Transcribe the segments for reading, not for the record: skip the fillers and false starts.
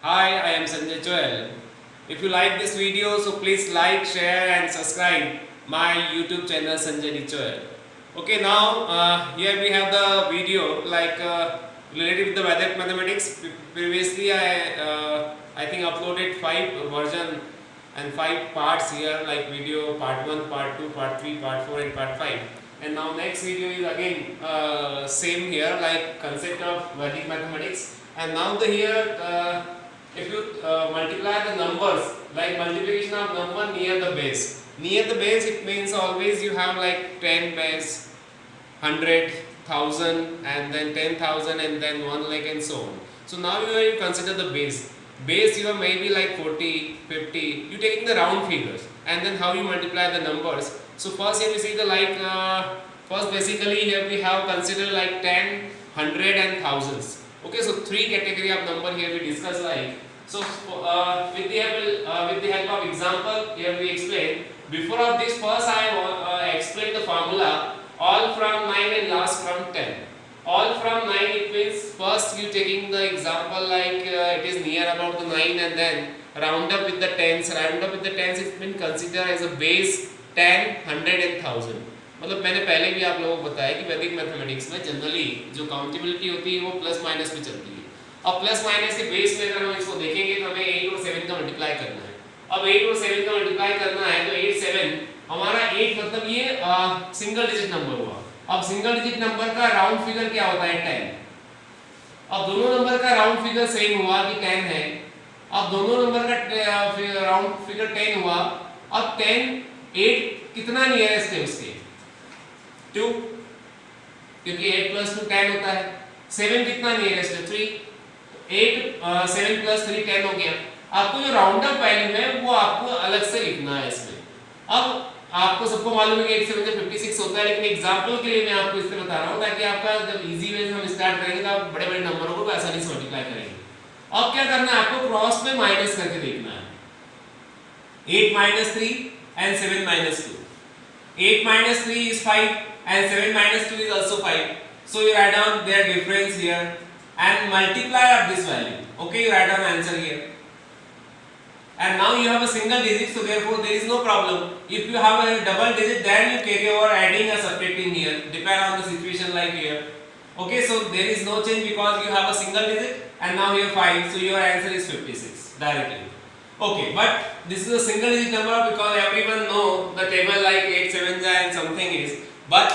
Hi, I am Sanjay Joel. If you like this video, so please like, share and subscribe my YouTube channel Sanjay Joel. Okay, now here we have the video related with the Vedic mathematics. Previously, I think uploaded 5 version and 5 parts here, like video part 1, part 2, part 3, part 4 and part 5. And now next video is again same here, like concept of Vedic mathematics. And now the here if you multiply the numbers, like multiplication of number near the base. Near the base, it means always you have like 10 base, 100, 1000 and then 10,000 and then 1 lakh and so on. So now you consider the base. Base you have maybe like 40, 50, you taking the round figures and then how you multiply the numbers. So first here we see the first basically here we have considered like 10, 100 and thousands. Okay, so 3 category of number here we discuss like. So with the help of example here we explain. Before of this first I explain the formula all from 9 and last from 10. All from 9 it means first you taking the example like it is near about the 9 and then round up with the tens. Round up with the tens it means consider as a base 10, 100 and 1000. मतलब मैंने पहले भी आप लोगों को बताया कि वैदिक मैथमेटिक्स में जनरली जो काउंटेबिलिटी होती है वो प्लस माइनस में चलती है। अब प्लस माइनस के बेस में अगर हम इसको देखेंगे तो हमें 8 और 7 का मल्टीप्लाई करना है। अब 8 और 7 का मल्टीप्लाई करना है तो 8 7 हमारा 8 मतलब ये सिंगल डिजिट नंबर हुआ। अब सिंगल डिजिट नंबर का राउंड फिगर क्या होता है 10। अब दोनों नंबर का राउंड फिगर सेम हुआ कि 10 है। अब दोनों नंबर का राउंड फिगर 10 हुआ। अब 10 8 कितना नियरेस्ट है उसके 2, क्योंकि 8 plus 2 10 होता है। 7 कितना नियरेस्ट है 3, 8 7 plus 3 10 हो गया। आपको जो राउंड अप वैल्यू है वो आपको अलग से लिखना है इसमें। अब आपको सबको मालूम है कि 8 7 56 होता है, लेकिन एग्जांपल के लिए मैं आपको इससे बता रहा हूँ ताकि आपका जब इजी वे से हम स्टार्ट करेंगे तो आप बड़े बड़े नंबरों को आसानी से मल्टीप्लाई करेंगे। अब क्या करना है आपको क्रॉस में माइनस करके देखना है। 8 minus 3 and 7 minus 2. 8 minus 3 is 5 and 7 minus 2 is also 5. So you write down their difference here and multiply of this value. Okay, you write down answer here. And now you have a single digit, so therefore there is no problem. If you have a double digit, then you carry over adding or subtracting here, depend on the situation like here. Okay, so there is no change because you have a single digit and now here 5, so your answer is 56 directly. Okay, but this is a single digit number because everyone know the table like 8 7 and something is, but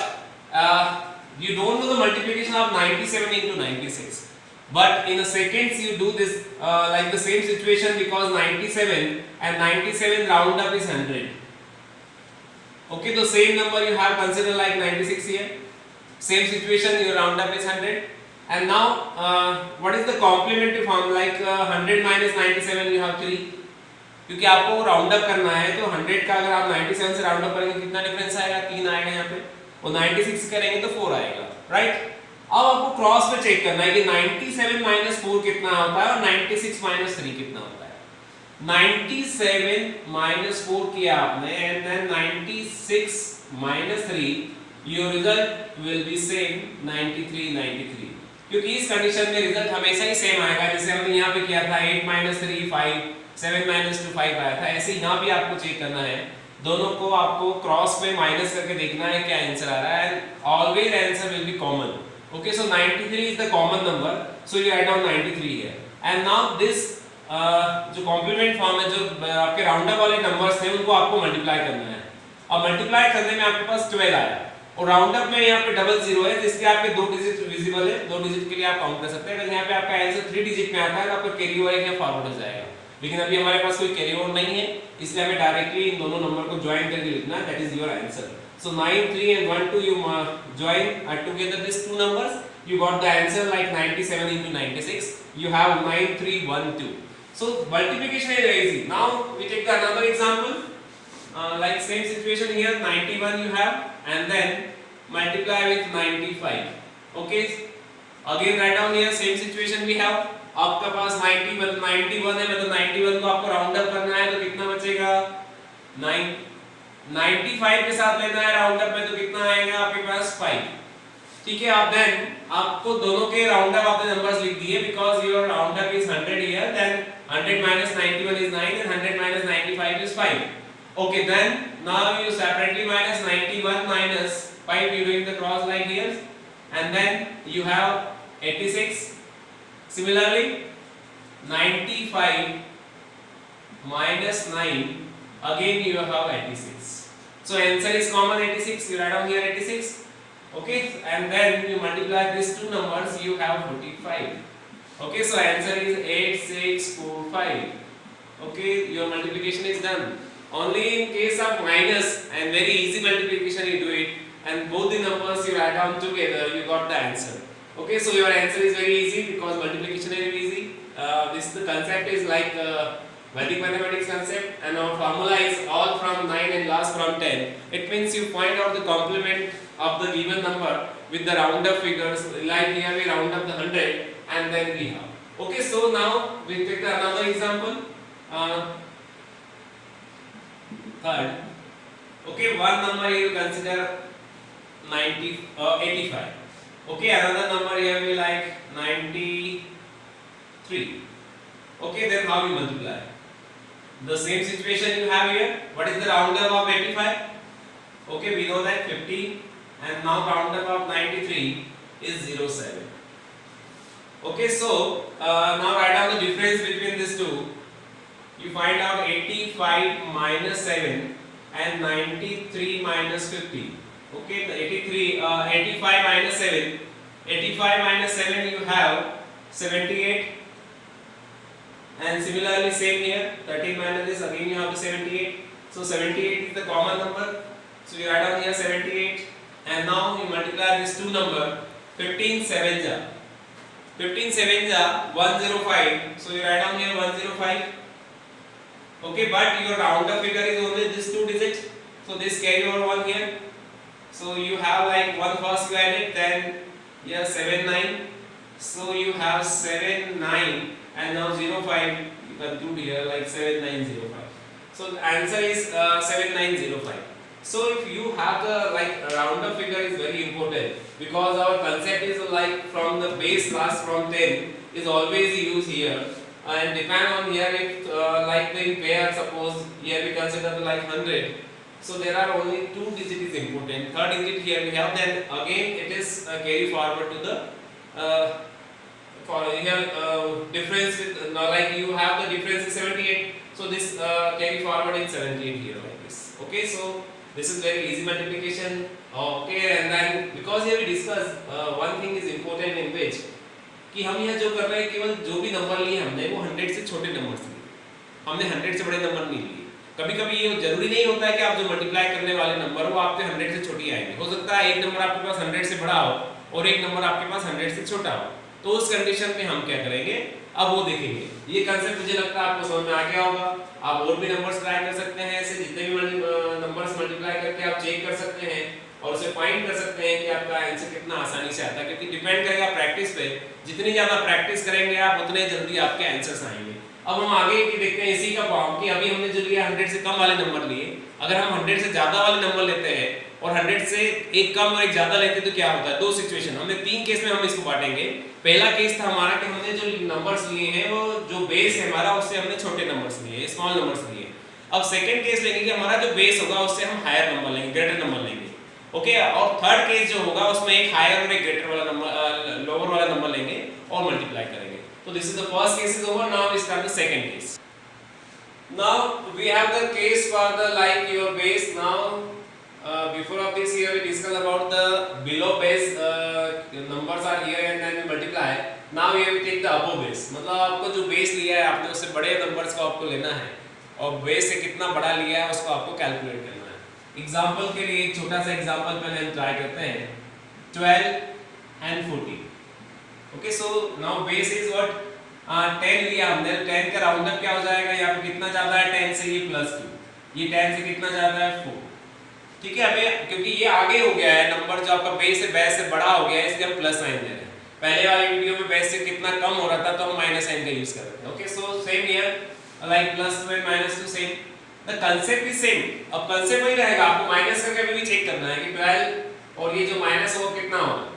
you don't know the multiplication of 97 into 96. But in a seconds you do this like the same situation because 97 and 97 round up is 100. Okay, the same number you have consider like 96 here. Same situation you round up is 100. And now what is the complementary form like 100 minus 97 you have 3. क्योंकि आपको round up करना है तो 100 का अगर आप 97 से round up करेंगे कितना डिफरेंस आएगा 3 आएगा यहाँ पे, और 96 करेंगे तो 4 आएगा, राइट। अब आपको क्रॉस पे चेक करना है कि 97 माइनस 4 कितना होता है और 96 माइनस 3 कितना होता है। 97 माइनस 4 किया आपने and then 96 minus 3, your result will be same 93, क्योंकि इस कंडीशन में रिजल्ट हमेशा ही सेम आएगा। जैसे हमने यहाँ पे किया था 8 माइनस 3 5, 7 minus 2 5 आया था, ऐसे यहाँ भी आपको चेक करना है। दोनों को आपको क्रॉस में माइनस करके देखना है क्या आंसर आ रहा है, and always answer will be common. Okay, so 93 is the common number, so you write down 93 here. And now this जो कॉम्प्लीमेंट फॉर्म है, जो आपके राउंड अप वाले नंबर्स थे उनको आपको मल्टीप्लाई करना है। अब मल्टीप्लाई करने में आपके पास 12 आया और राउंड अप में यहाँ पे डबल 0 है, जिसके आपके 2 डिजिट विजिबल है। 2 डिजिट के लिए आप काउंट कर सकते हैं। अगर यहाँ पे आपका आंसर 3 डिजिट में आता है तो आपका कैरी ओवर या फॉरवर्ड हो जाएगा, लेकिन अभी हमारे पास कोई कैरी ओवर नहीं है, इसलिए हमें डायरेक्टली इन दोनों नंबर को ज्वाइन करके लिखना है। That is your answer. So 9 3 and 1 2 you join together these two numbers, you got the answer like 97 into 96, you have 9 3 1 2. So multiplication is very easy. Now we take another example, like same situation here, 91 you have and then multiply with 95. Okay, again write down here same situation we have। आपका पास 91 है, मतलब 91 को आपको round up करना है तो कितना बचेगा 9, 95 के साथ लेना है राउंड अप में तो कितना आएगा आपके पास 5। ठीक है, आप देन आपको दोनों के राउंड अप आपने नंबर्स लिख दिए because your round up is 100 here, then 100 minus 91 is 9 and 100 minus 95 is 5. Okay, then now you separately minus 91 minus 5, you doing the cross like here, and then you have 86. Similarly 95 minus 9, again you have 86. So answer is common 86, you write down here 86. Okay, and then you multiply these two numbers, you have 45. Okay, so answer is 8645. Okay, your multiplication is done. Only in case of minus and very easy multiplication you do it, and both the numbers you write down together, you got the answer. Okay, so your answer is very easy because multiplication is very easy. This the concept is like Vedic mathematics concept, and our formula is all from 9 and last from 10. It means you find out the complement of the given number with the round up figures, like here we round up the 100 and then we have. Okay, so now we take the another example. Third. Okay, one number you consider 85. Okay, another number here we like 93. Okay, then how we multiply? The same situation you have here. What is the round up of 85? Okay, we know that 50, and now round up of 93 is 07. Okay, so now write down the difference between these two. You find out 85 minus 7 and 93 minus 50. Okay, the 85 minus 7. 85 minus 7 you have 78. And similarly same here, 13 minus this, again you have the 78. So 78 is the common number. So you write down here 78, and now you multiply these two number. 15 7 ja 105. So you write down here 105. Okay, but your round up figure is only this two digits. So this carry over one here. So you have like one first you added, then here 79. So you have 79. And now 05 you conclude here like 7905. So the answer is 7905. So if you have the like round up figure is very important because our concept is like from the base class from 10 is always used here, and depend on here if like the pair, suppose here we consider the like 100. So there are only two digit is important. Third digit here we have, then again it is carry forward to the for here difference with like you have the difference is 78, so this carry forward in 78 here like this. Okay, so this is very easy multiplication. Okay, and then because here we discuss one thing is important in which कि हम यहाँ जो कर रहे हैं केवल जो भी नंबर लिए हमने वो 100 से छोटे नंबर लिए, हमने 100 से बड़े नंबर नहीं लिए। कभी कभी ये जरूरी नहीं होता है कि आप जो मल्टीप्लाई करने वाले नंबर वो आपके 100 से छोटी आएंगे। हो सकता है एक नंबर आपके पास 100 से बड़ा हो और एक नंबर आपके पास 100 से छोटा हो, तो उस कंडीशन में हम क्या करेंगे अब वो देखेंगे। ये कंसेप्ट मुझे लगता है आपको समझ में आ गया होगा। आप और भी नंबर्स ट्राई कर सकते हैं, ऐसे जितने भी नंबर्स मल्टीप्लाई करके आप चेक कर सकते हैं और उसे फाइंड कर सकते हैं कि आपका आंसर कितना आसानी से आता है, क्योंकि डिपेंड करेगा प्रैक्टिस पे। जितनी ज़्यादा प्रैक्टिस करेंगे आप उतने जल्दी आपके आंसर्स आएंगे। अब हम आगे की देखते हैं इसी का फॉर्म कि अभी हमने जो लिया 100 से कम वाले नंबर लिए, अगर हम 100 से ज़्यादा वाले नंबर लेते हैं और 100 से एक कम और एक ज़्यादा लेते हैं तो क्या होता है। दो सिचुएशन हमने 3 केस में हम इसको बांटेंगे। पहला केस था हमारा कि हमने जो नंबर्स लिए हैं वो जो बेस है हमारा उससे हमने छोटे नंबर्स लिए, स्मॉल नंबर्स लिए। अब सेकंड केस लेंगे कि हमारा जो बेस होगा उससे हम हायर नंबर लेंगे, ग्रेटर नंबर लेंगे। ओके, और थर्ड केस जो होगा उसमें एक हायर और एक ग्रेटर वाला नंबर, लोअर वाला नंबर लेंगे और मल्टीप्लाई करेंगे। तो this is the first case is over. Now we start the second case. Now we have the case for the like your base. Now before of this here we discuss about the below base numbers are here and then we multiply. Now here we take the above base. मतलब आपको जो base लिया है आपने उससे बड़े numbers को आपको लेना है और बेस से कितना बड़ा लिया है उसको आपको कैलकुलेट करना है। एग्जांपल के लिए एक छोटा सा एग्जांपल पहले हम ट्राई करते हैं। 12 and 14. Okay, so now base is what 10 लिया हमने। 10 का राउंड अप क्या हो जाएगा, यहाँ पे कितना ज्यादा है 10 से, ये +2, ये 10 से कितना ज्यादा है 4। ठीक है, हमें क्योंकि ये आगे हो गया है नंबर जो आपका बेस है बेस से बड़ा हो गया है इसलिए हम प्लस साइन दे रहे हैं। पहले वाली वीडियो में बेस से कितना कम हो रहा था तो हम माइनस साइन का यूज कर रहे थे। Okay, so same here like +2 and -2 same, the concept is same. अब कांसेप्ट वही रहेगा, आपको माइनस करके भी चेक करना है कि 12 और ये जो माइनस हो कितना होगा।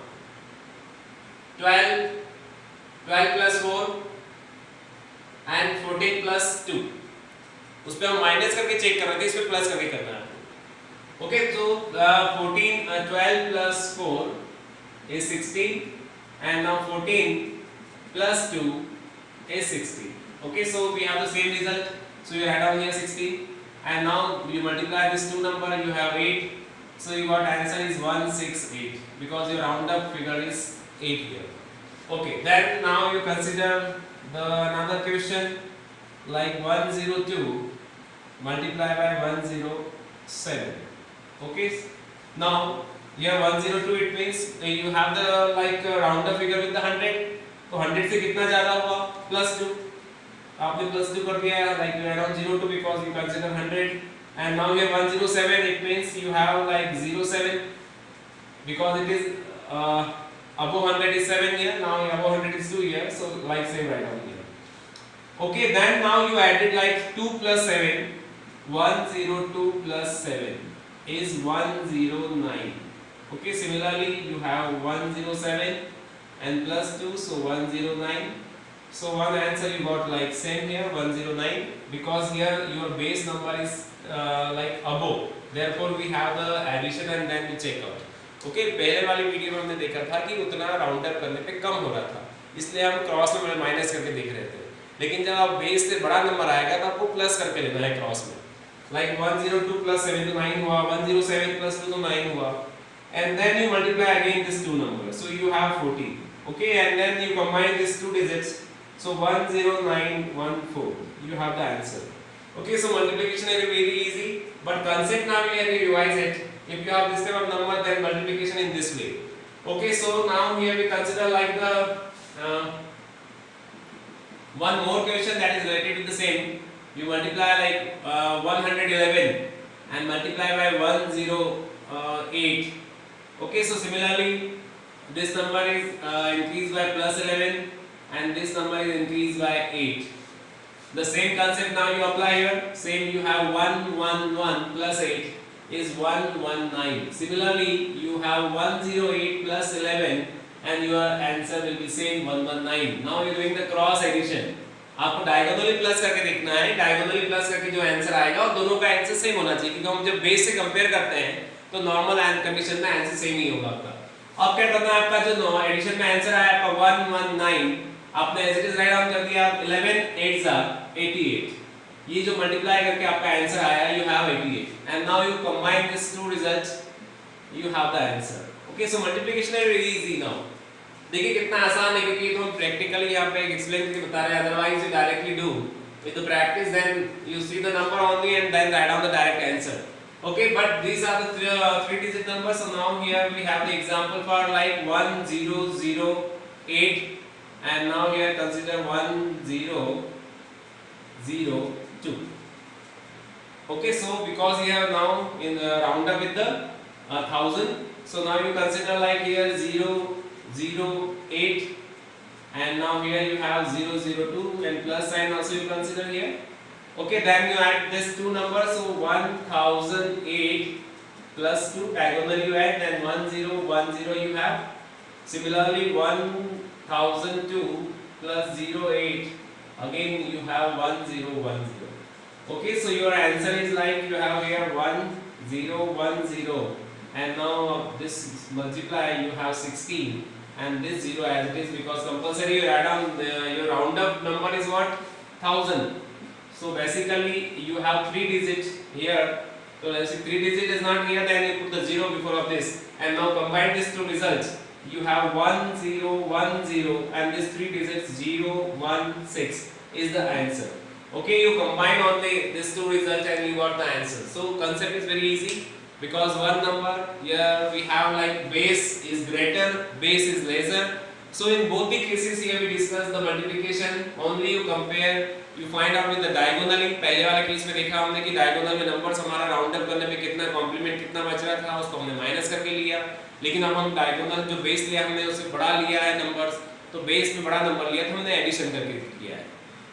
12 12 plus 4 and 14 plus 2. उस पे हम माइनस करके चेक कर रहे थे, इस पे प्लस करके करना है। ओके, तो 12 plus 4 is 16 and now 14 plus 2 is 16. Okay, so we have the same result. So you add down here 16 and now you multiply this two number, you have 8. So you got answer is 168 because your round up figure is 8 here. Okay, then now you consider the another question like 102 multiplied by 107. Okay, now here 102 it means you have the like round up figure with the 100. तो 100 से कितना ज्यादा हुआ +2, आपने +2 कर दिया like you add on 02 because you consider 100. And now here 107 it means you have like 07 because it is above 100 is 7 here, now above 100 is 2 here, so like same right down here. Okay, then now you added like 2 plus 7, 102 plus 7 is 109. Okay, similarly you have 107 and plus 2, so 109. So one answer you got like same here 109 because here your base number is like above, therefore we have the addition and then we check out. Okay, पहले वाली video में हमने देखा था कि उतना round up करने पे कम हो रहा था, इसलिए हम क्रॉस में माइनस करके देख रहे थे, लेकिन जब आप बेस से बड़ा नंबर आएगा तो आपको प्लस करके लेना है क्रॉस में। like 102 plus 7 तो 9 हुआ, 107 plus 2 तो 9 हुआ, and then you multiply again these two numbers, so you have 14. Okay, and then you combine these two digits, so 10914, you have the answer. Okay, so multiplication is very easy, but concept now we have to revise it. If you have this type of number, then multiplication in this way. Okay, so now here we consider like the one more question that is related to the same. You multiply like 111 and multiply by 108. Okay, so similarly this number is increased by +11 and this number is increased by 8. The same concept now you apply here. Same, you have 111 plus 8 is 119. Similarly, you have 108 plus 11 and your answer will be same 119. Now you are doing the cross addition. आपको diagonally plus करके देखना है, diagonally plus करके जो answer आएगा और दोनों का आंसर सेम होना चाहिए, क्योंकि हम जब बेस से कंपेयर करते हैं तो नॉर्मल कंडीशन में आंसर सेम ही होगा आपका। अब क्या करना है, आपका जो एडिशन में आंसर आया आपका 119, आपने as it is write down कर दिया, 11 8 जा 88, ये जो मल्टीप्लाई करके आपका आंसर आया you have 88 and now you combine this two results, you have the answer. Okay, so multiplication is very easy now. देखिए कितना आसान है, क्योंकि तो हम प्रैक्टिकली यहाँ पे एक्सप्लेन करके बता रहे हैं, otherwise you directly do with the practice, then you see the number only and then write down the direct answer. Okay, but these are the three digit numbers. So now here we have the example for like 1008 and now here consider 1002. Okay, so because here now in round up with the 1000, so now you consider like here 008 and now here you have 002 and plus sign also you consider here. Okay, then you add these two numbers, so 1008 plus 2 diagonal you add, then 1010 you have. Similarly 1002 plus 08, again you have 1010. Okay, so your answer is like you have here 1010 and now this multiply you have 16 and this 0 as it is, because compulsory you add on your round up number is what, 1000. So basically you have 3 digits here, so let's say 3 digit is not here, then you put the 0 before of this and now combine these two results, you have 1010 and this 3 digits 016 is the answer. Okay, you combine only these two results and you got the answer. So concept is very easy, because one number here we have like base is greater, base is lesser. So in both the cases here we discuss the multiplication, only you compare, you find out with the diagonally. पहले वाले case में देखा हमने कि diagonal में numbers हमारा round up करने पे कितना complement कितना बच रहा था, उसको हमने minus करके लिया, लेकिन अब हम diagonal जो base लिया हमने उससे बड़ा लिया है numbers, तो base में बड़ा number लिया तो हमने addition करके किया है।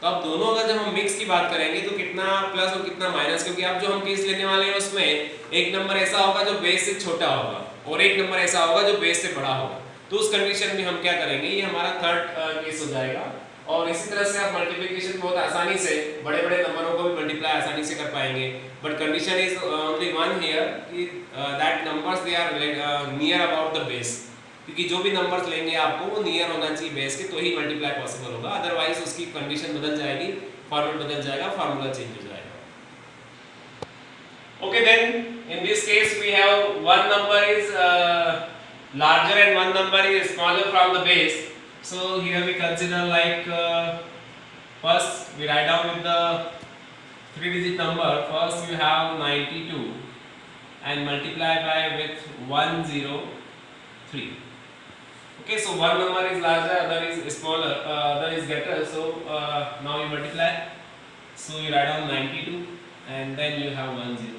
तो अब दोनों अगर जब हम मिक्स की बात करेंगे तो कितना प्लस और कितना माइनस, क्योंकि अब जो हम केस लेने वाले हैं उसमें एक नंबर ऐसा होगा जो बेस से छोटा होगा और एक नंबर ऐसा होगा जो बेस से बड़ा होगा। तो उस कंडीशन में हम क्या करेंगे, ये हमारा थर्ड केस हो जाएगा। और इसी तरह से आप मल्टीप्लिकेशन बहुत आसानी से बड़े बड़े नंबरों को भी मल्टीप्लाई आसानी से कर पाएंगे, but condition is only one here कि that numbers they are near about the base, क्योंकि जो भी नंबर्स लेंगे आपको वो नियर होना चाहिए बेस के, तो ही मल्टीप्लाई पॉसिबल होगा, अदरवाइज उसकी कंडीशन बदल जाएगी, फॉर्मेट बदल जाएगा, फार्मूला चेंज हो जाएगा। Okay, then in this case we have one number is larger and one number is smaller from the base. So here we consider like first we write down with the 3-digit number. First you have 92 and multiply by with 103. Okay, so one number is larger, other is smaller, other is greater. So now you multiply. So you write down 92 and then you have 103.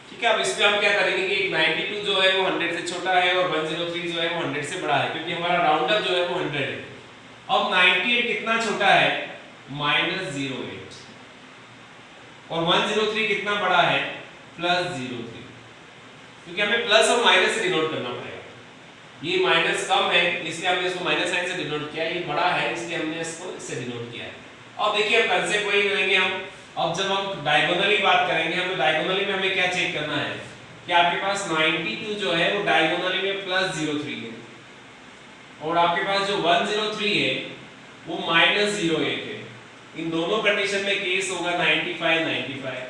ठीक है, अब इसमें हम क्या करेंगे कि 92 जो है वो 100 से छोटा है और 103 जो है वो 100 से बड़ा है, क्योंकि हमारा राउंडर जो है वो 100 है। अब 98 कितना छोटा है, -08, और 103 कितना बड़ा है, +03, क्योंकि हमें प्लस और माइनस से डिनोट करना पड़ेगा। ये माइनस कम है इसलिए हमने इसको माइनस साइन से डिनोट किया, ये बड़ा है इसलिए हमने इसको इससे डिनोट किया है। अब देखिए अब कंसेप्ट वही करेंगे हम। अब जब हम डायगोनली बात करेंगे, हम डायगोनली में हमें क्या चेक करना है कि आपके पास 92 जो है वो डायगोनली में +03 है, और आपके पास जो 103 है वो -08 है। इन दोनों कंडीशन में केस होगा 95,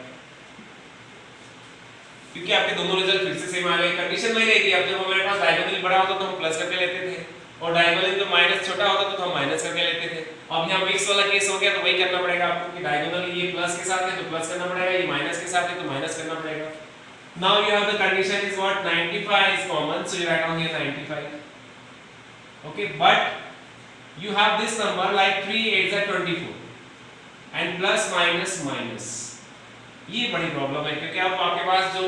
क्योंकि आपके दोनों रिजल्ट फिर से सेम आ रहे हैं। कंडीशन वही रहेगी, अब जब हमारे पास डायगोनली बड़ा होता तो हम प्लस करके लेते थे, और डायगोनली तो माइनस छोटा होता तो हम माइनस करके लेते थे। अब यहाँ मिक्स वाला केस हो गया तो वही करना पड़ेगा आपको कि डायगोनली ये प्लस के साथ है तो प्लस करना पड़ेगा, ये माइनस के साथ है तो माइनस करना पड़ेगा। Now you have the condition is what, 95 is common, so you write down here 95. Okay, but you have this number like 3 8s are 24 and plus minus minus. ये बड़ी प्रॉब्लम है, क्योंकि अब आपके पास जो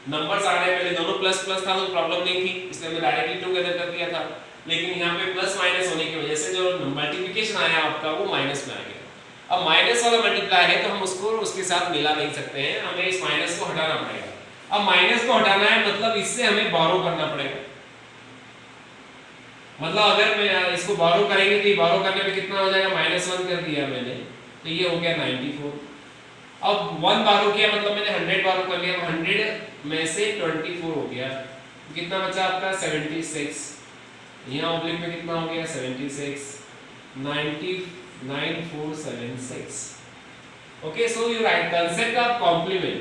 नंबर्स आ रहे हैं पहले दोनों प्लस प्लस था तो प्रॉब्लम नहीं थी, इसलिए हमने डायरेक्टली टुगेदर कर दिया था। लेकिन यहाँ पे प्लस माइनस होने की वजह से जो मल्टीप्लिकेशन आया आपका वो माइनस में आ गया। अब माइनस वाला मल्टीप्लाई है तो हम उसको उसके साथ मिला नहीं सकते हैं, हमें इस माइनस को हटाना पड़ेगा। अब माइनस को हटाना है मतलब इससे हमें बोरो करना पड़ेगा, मतलब अगर मैं इसको बोरो करेंगे तो ये बोरो करने में कितना हो जाएगा, -1 कर दिया मैंने तो ये हो गया 94। अब 1 बोरो किया मतलब मैंने 100 बोरो कर लिया, 100 में से 24 हो गया, कितना बचा आपका 76। यहाँ ऑब्लिक में कितना हो गया 76, 9476। Okay, so you write concept of complement.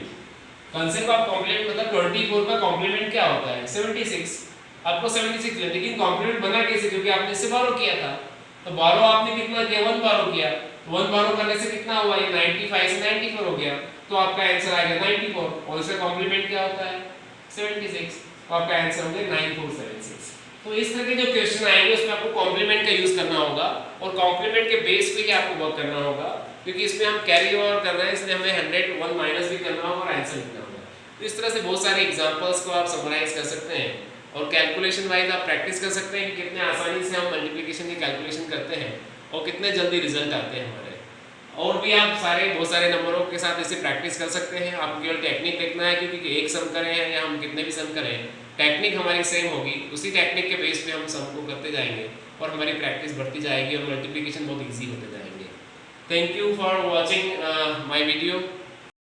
Concept of complement मतलब 24 का कॉम्प्लीमेंट क्या होता है, 76। आपको 76 है, लेकिन कॉम्प्लीमेंट बना कैसे, क्योंकि आपने इससे बोरो किया था, तो बोरो आपने कितना किया, 1 बोरो किया, 1 बोरो करने से कितना हुआ, ये 95 से 94 हो गया, तो आपका आंसर आ गया 94, और इसका कॉम्प्लीमेंट क्या होता है 76, तो आपका आंसर हो गया 9476। तो इस तरह के जो क्वेश्चन आएंगे उसमें आपको कॉम्प्लीमेंट का यूज करना होगा, और कॉम्प्लीमेंट के बेस पे ही आपको वर्क करना होगा, क्योंकि इसमें हम कैरी ओवर कर रहे हैं, इसलिए हमें 100 1 माइनस भी करना होगा और आंसर लिखना होगा। तो इस तरह से बहुत सारे एग्जांपल्स को आप समराइज कर सकते हैं, और कैलकुलेशन वाइज आप प्रैक्टिस कर सकते हैं कि कितने आसानी से हम मल्टीप्लिकेशन की कैलकुलेशन करते हैं और कितने जल्दी रिजल्ट आते हैं हमारे। और भी आप बहुत सारे नंबरों के साथ इसे प्रैक्टिस कर सकते हैं। आपको केवल टेक्निक देखना है, क्योंकि एक सम करें हैं या हम कितने भी सम करें, टेक्निक हमारी सेम होगी, उसी टेक्निक के बेस पे हम सम को करते जाएंगे और हमारी प्रैक्टिस बढ़ती जाएगी और मल्टीप्लिकेशन बहुत ईजी होते जाएंगे। Thank you for watching my video.